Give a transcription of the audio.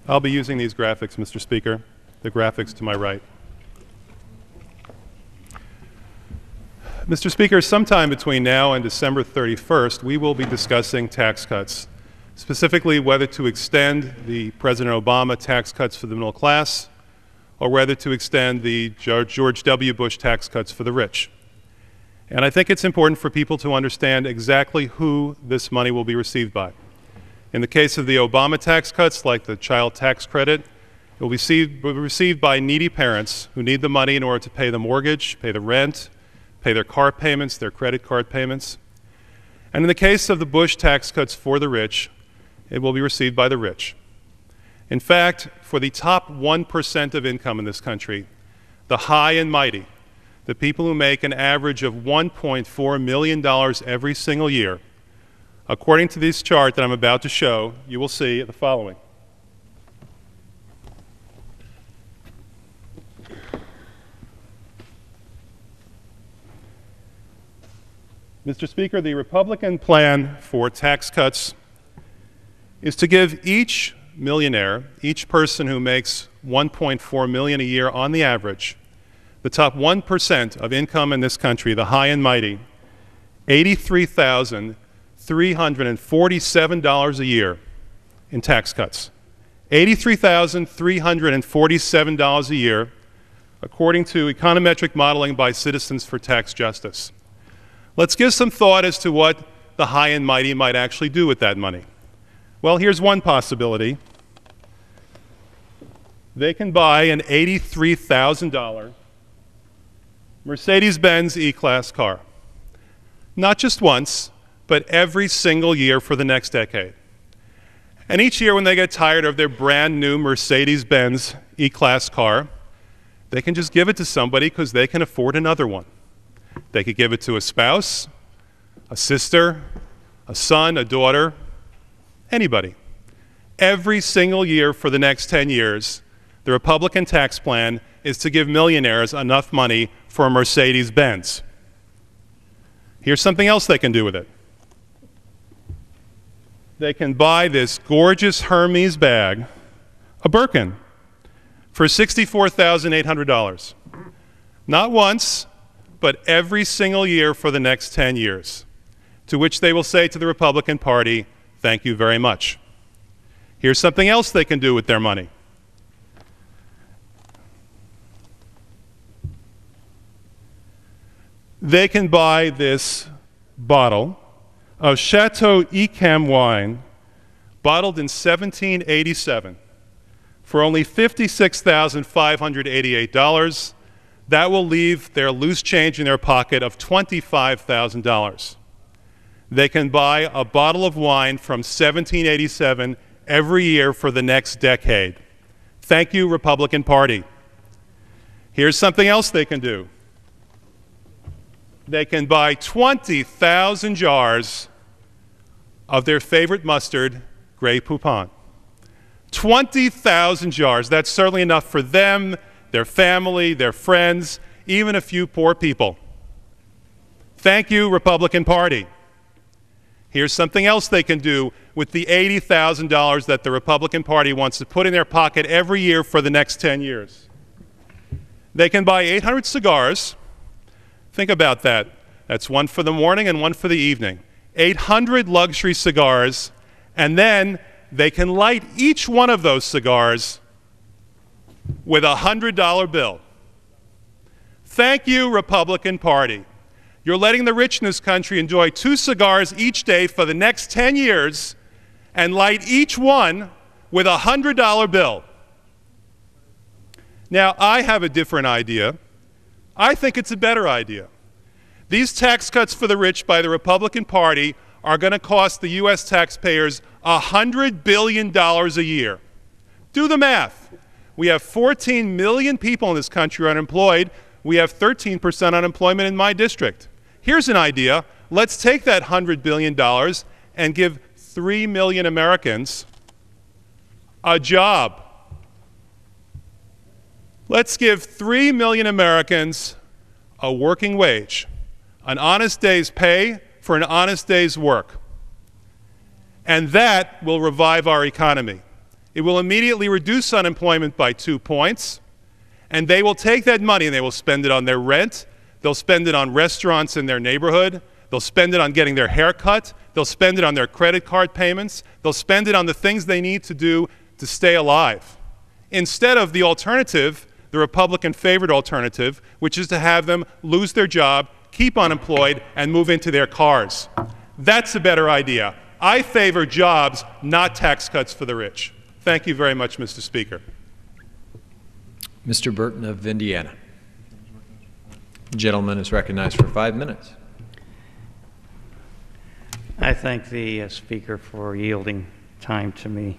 I'll be using these graphics, Mr. Speaker, the graphics to my right. Mr. Speaker, sometime between now and December 31st, we will be discussing tax cuts, specifically whether to extend the President Obama tax cuts for the middle class or whether to extend the George W. Bush tax cuts for the rich. And I think it's important for people to understand exactly who this money will be received by. In the case of the Obama tax cuts, like the child tax credit, it will be received by needy parents who need the money in order to pay the mortgage, pay the rent, pay their car payments, their credit card payments. And in the case of the Bush tax cuts for the rich, it will be received by the rich. In fact, for the top 1% of income in this country, the high and mighty, the people who make an average of $1.4 million every single year, according to this chart that I'm about to show, you will see the following. Mr. Speaker, the Republican plan for tax cuts is to give each millionaire, each person who makes $1.4 million a year on the average, the top 1% of income in this country, the high and mighty, $83,347 a year in tax cuts. $83,347 a year, according to econometric modeling by Citizens for Tax Justice. Let's give some thought as to what the high and mighty might actually do with that money. Well, here's one possibility. They can buy an $83,000 Mercedes-Benz E-Class car. Not just once, but every single year for the next decade. And each year when they get tired of their brand new Mercedes-Benz E-Class car, they can just give it to somebody because they can afford another one. They could give it to a spouse, a sister, a son, a daughter, anybody. Every single year for the next 10 years, the Republican tax plan is to give millionaires enough money for a Mercedes-Benz. Here's something else they can do with it. They can buy this gorgeous Hermes bag, a Birkin, for $64,800. Not once, but every single year for the next 10 years, to which they will say to the Republican Party, thank you very much. Here's something else they can do with their money. They can buy this bottle of Chateau Yquem wine, bottled in 1787, for only $56,588. That will leave their loose change in their pocket of $25,000. They can buy a bottle of wine from 1787 every year for the next decade. Thank you, Republican Party. Here's something else they can do. They can buy 20,000 jars of their favorite mustard, Grey Poupon. 20,000 jars. That's certainly enough for them, their family, their friends, even a few poor people. Thank you, Republican Party. Here's something else they can do with the $80,000 that the Republican Party wants to put in their pocket every year for the next 10 years. They can buy 800 cigars. Think about that. That's one for the morning and one for the evening. 800 luxury cigars, and then they can light each one of those cigars with a $100 bill. Thank you, Republican Party. You're letting the rich in this country enjoy 2 cigars each day for the next 10 years and light each one with a $100 bill. Now, I have a different idea. I think it's a better idea. These tax cuts for the rich by the Republican Party are going to cost the U.S. taxpayers $100 billion a year. Do the math. We have 14 million people in this country unemployed. We have 13% unemployment in my district. Here's an idea. Let's take that $100 billion and give 3 million Americans a job. Let's give 3 million Americans a working wage, an honest day's pay for an honest day's work. And that will revive our economy. It will immediately reduce unemployment by 2 points, and they will take that money and they will spend it on their rent, they'll spend it on restaurants in their neighborhood, they'll spend it on getting their hair cut, they'll spend it on their credit card payments, they'll spend it on the things they need to do to stay alive. Instead of the alternative, the Republican-favored alternative, which is to have them lose their job, keep unemployed, and move into their cars. That's a better idea. I favor jobs, not tax cuts for the rich. Thank you very much, Mr. Speaker. Mr. Burton of Indiana. The gentleman is recognized for 5 minutes. I thank the Speaker for yielding time to me.